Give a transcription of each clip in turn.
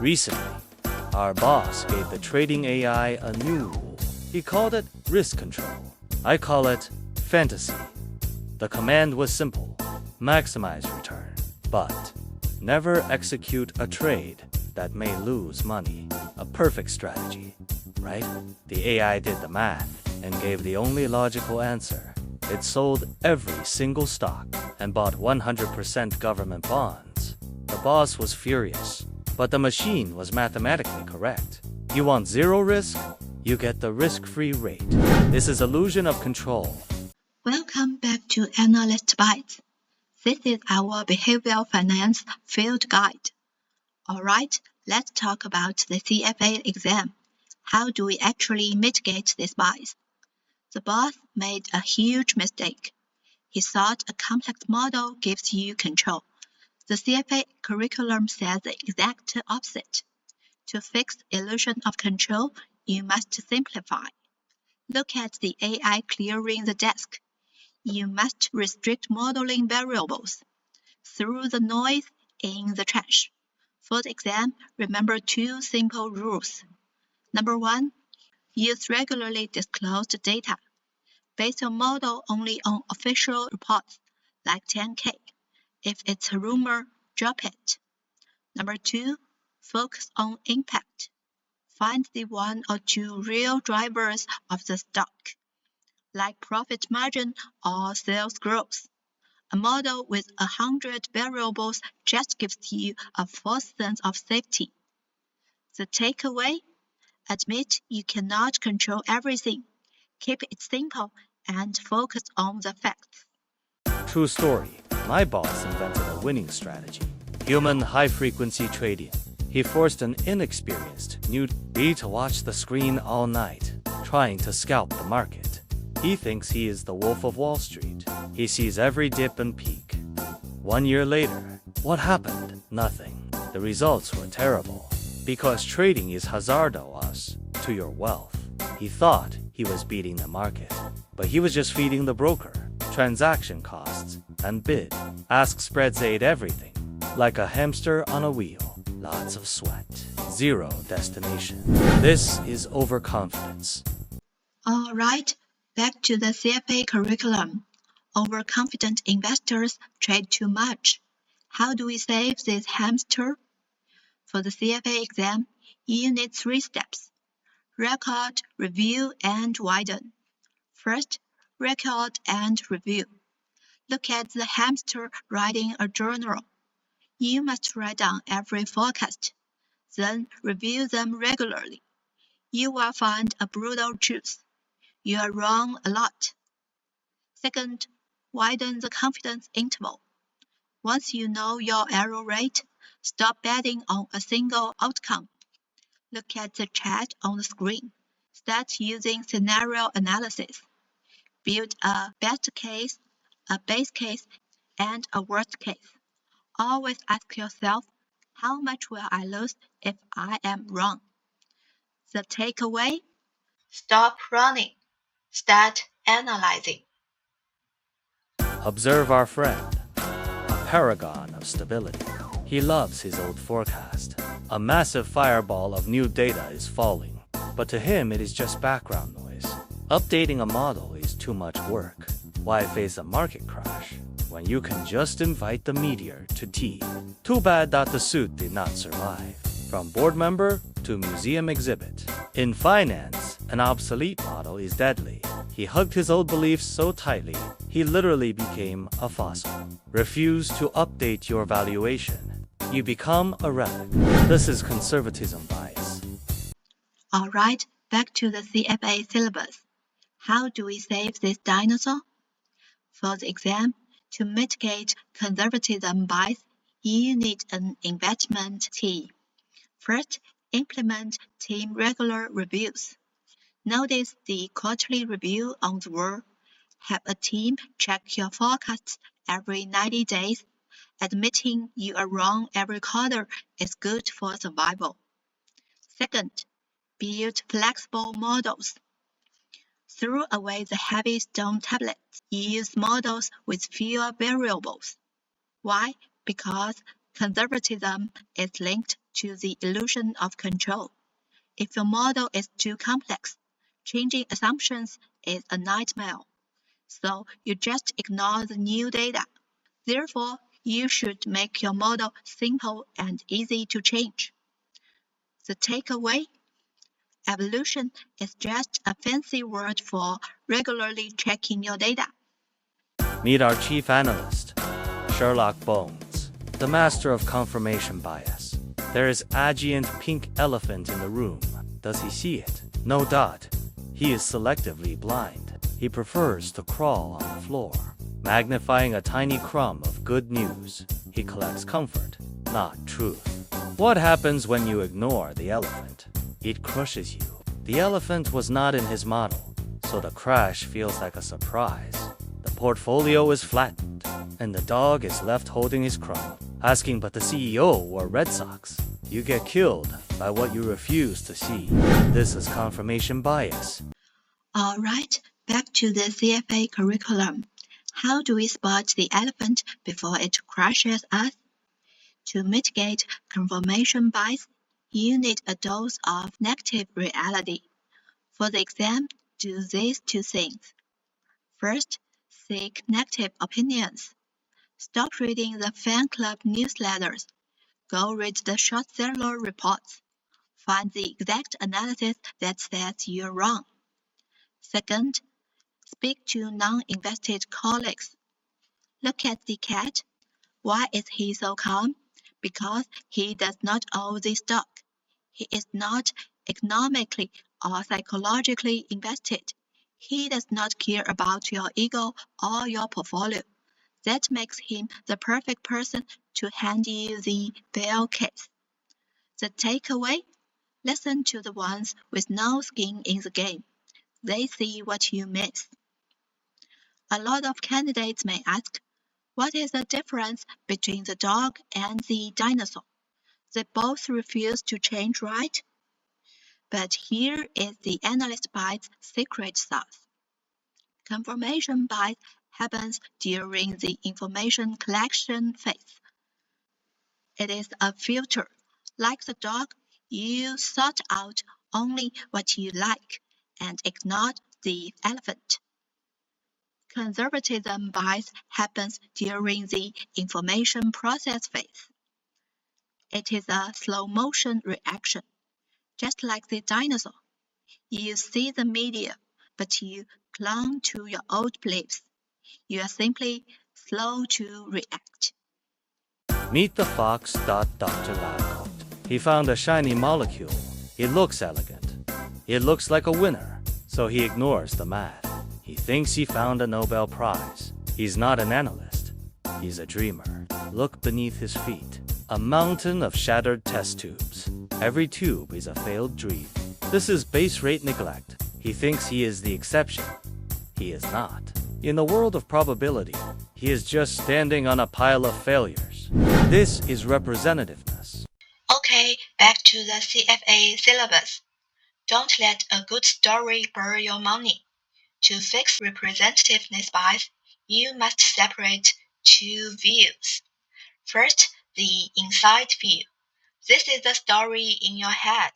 Recently, our boss gave the trading AI a new rule. He called it risk control. I call it fantasy. The command was simple: maximize return, but never execute a trade that may lose money. A perfect strategy, right? The AI did the math and gave the only logical answer. It sold every single stock and bought 100% government bonds. The boss was furious, but the machine was mathematically correct. You want zero risk? You get the risk-free rate. This is illusion of control. Welcome back to Analyst Bytes. This is our behavioral finance field guide. Alright, let's talk about the CFA exam. How do we actually mitigate this bias? The boss made a huge mistake. He thought a complex model gives you control. The CFA curriculum says the exact opposite. To fix illusion of control, you must simplify. Look at the AI clearing the desk. You must restrict modeling variables. Throw the noise in the trash. For the exam, remember two simple rules. Number 1, use regularly disclosed data. Base your model only on official reports, like 10K. If it's a rumor, drop it. Number 2, focus on impact. Find the 1 or 2 real drivers of the stock, like profit margin or sales growth. A model with 100 variables just gives you a false sense of safety. The takeaway? Admit you cannot control everything. Keep it simple and focus on the facts. True story. My boss invented a winning strategy: human high-frequency trading. He forced an inexperienced newbie to watch the screen all night, trying to scalp the market. He thinks he is the Wolf of Wall Street. He sees every dip and peak. 1 year later, what happened? Nothing. The results were terrible, because trading is hazardos to your wealth. He thought he was beating the market, but he was just feeding the broker. Transaction costs and bid ask spreads ate everything. Like a hamster on a wheel. Lots of sweat. Zero destination. This is overconfidence. Alright, back to the CFA curriculum. Overconfident investors trade too much. How do we save this hamster? For the CFA exam, you need 3 steps: record, review, and widen. First, record and review. Look at the hamster writing a journal. You must write down every forecast, then review them regularly. You will find a brutal truth: you are wrong a lot. Second, widen the confidence interval. Once you know your error rate, stop betting on a single outcome. Look at the chart on the screen. Start using scenario analysis. Build a best case, a base case, and a worst case. Always ask yourself, how much will I lose if I am wrong? The takeaway? Stop running. Start analyzing. Observe our friend, a paragon of stability. He loves his old forecast. A massive fireball of new data is falling, but to him it is just background noise. Updating a model is too much work. Why face a market crash when you can just invite the meteor to tea? Too bad that the suit did not survive. From board member to museum exhibit. In finance, an obsolete model is deadly. He hugged his old beliefs so tightly, he literally became a fossil. Refuse to update your valuation. You become a relic. This is conservatism bias. Alright, back to the CFA syllabus. How do we save this dinosaur? For the exam, to mitigate conservatism bias, you need an investment team. First, implement team regular reviews. Notice the quarterly review on the wall. Have a team check your forecasts every 90 days. Admitting you are wrong every quarter is good for survival. Second, build flexible models. Throw away the heavy stone tablets. Use models with fewer variables. Why? Because Conservatism is linked to the illusion of control. If your model is too complex, changing assumptions is a nightmare. So you just ignore the new data. Therefore, you should make your model simple and easy to change. The takeaway? Evolution is just a fancy word for regularly checking your data. Meet our chief analyst, Sherlock Bones, the master of confirmation bias. There is a giant pink elephant in the room. Does he see it? No doubt. He is selectively blind. He prefers to crawl on the floor, magnifying a tiny crumb of good news. He collects comfort, not truth. What happens when you ignore the elephant? It crushes you. The elephant was not in his model, so the crash feels like a surprise. The portfolio is flattened, and the dog is left holding his crumb, asking but the CEO or Red Sox. You get killed by what you refuse to see. This is confirmation bias. All right, back to the CFA curriculum. How do we spot the elephant before it crushes us? To mitigate confirmation bias, you need a dose of negative reality. For the exam, do these two things. First, seek negative opinions. Stop reading the fan club newsletters. Go read the short seller reports. Find the exact analysis that says you're wrong. Second, speak to non-invested colleagues. Look at the cat. Why is he so calm? Because he does not own the stock. He is not economically or psychologically invested. He does not care about your ego or your portfolio. That makes him the perfect person to hand you the bear case. The takeaway? Listen to the ones with no skin in the game. They see what you miss. A lot of candidates may ask, what is the difference between the dog and the dinosaur? They both refuse to change, right? But here is the analyst bias secret sauce. Confirmation bias happens during the information collection phase. It is a filter. Like the dog, you sort out only what you like and ignore the elephant. Conservatism bias happens during the information process phase. It is a slow motion reaction. Just like the dinosaur, you see the media, but you clung to your old beliefs. You are simply slow to react. Meet the fox. Dr. Loudcoat. He found a shiny molecule. It looks elegant. It looks like a winner, so he ignores the math. He thinks he found a Nobel Prize. He's not an analyst. He's a dreamer. Look beneath his feet. A mountain of shattered test tubes. Every tube is a failed dream. This is base rate neglect. He thinks he is the exception. He is not. In the world of probability, he is just standing on a pile of failures. This is representativeness. Okay, back to the CFA syllabus. Don't let a good story burn your money. To fix representativeness bias, you must separate two views. First, the inside view. This is the story in your head.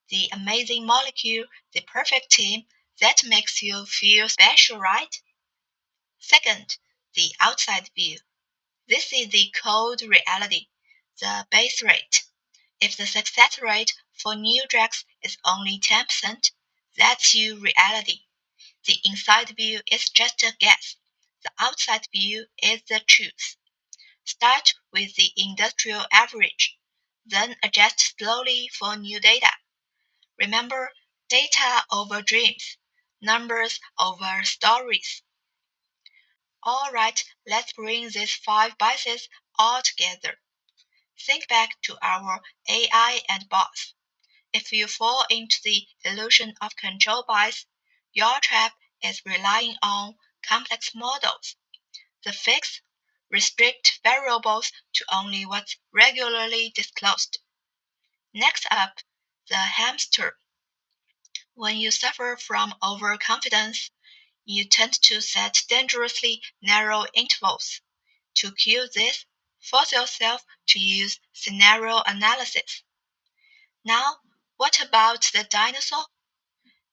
The amazing molecule, the perfect team that makes you feel special, right? Second, the outside view. This is the cold reality, the base rate. If the success rate for new drugs is only 10%, that's your reality. The inside view is just a guess. The outside view is the truth. Start with the industrial average, then adjust slowly for new data. Remember, data over dreams, numbers over stories. All right, let's bring these 5 biases all together. Think back to our AI and boss. If you fall into the illusion of control bias, your trap is relying on complex models. The fix? Restrict variables to only what's regularly disclosed. Next up, the hamster. When you suffer from overconfidence, you tend to set dangerously narrow intervals. To cure this, Force yourself to use scenario analysis. Now, what about the dinosaur?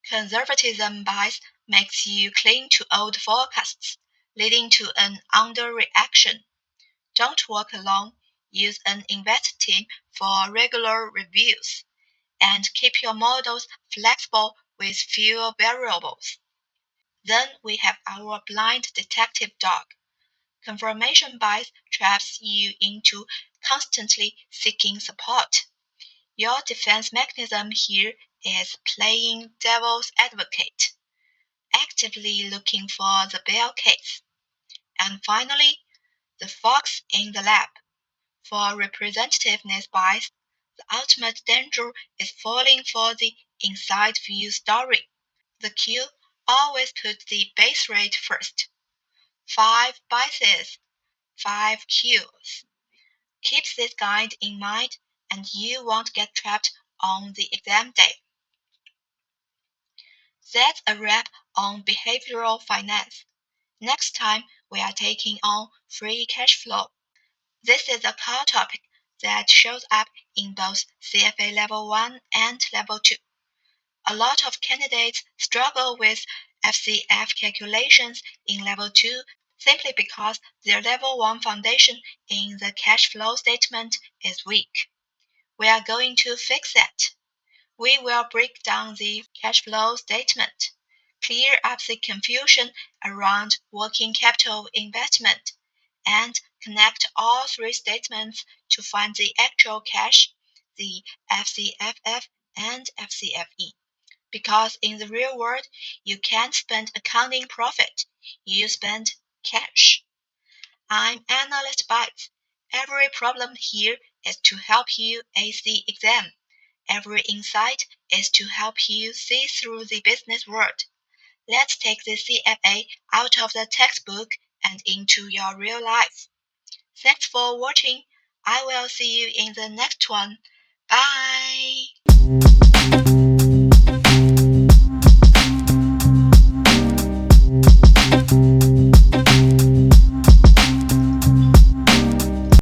Conservatism bias makes you cling to old forecasts, leading to an underreaction. Don't work alone. Use an invest team for regular reviews, and keep your models flexible with fewer variables. Then we have our blind detective dog. Confirmation bias traps you into constantly seeking support. Your defense mechanism here is playing devil's advocate, actively looking for the bear case. And finally, the fox in the lab. For representativeness bias, the ultimate danger is falling for the inside view story. The queue always puts the base rate first. 5 biases, 5 queues. Keep this guide in mind and you won't get trapped on the exam day. That's a wrap on behavioral finance. Next time, we are taking on free cash flow. This is a core topic that shows up in both CFA Level 1 and Level 2. A lot of candidates struggle with FCF calculations in Level 2 simply because their Level 1 foundation in the cash flow statement is weak. We are going to fix that. We will break down the cash flow statement, clear up the confusion around working capital investment, and connect all three statements to find the actual cash, the FCFF and FCFE. Because in the real world, you can't spend accounting profit, you spend cash. I'm Analyst Bytes. Every problem here is to help you ace the exam. Every insight is to help you see through the business world. Let's take the CFA out of the textbook and into your real life. Thanks for watching. I will see you in the next one. Bye.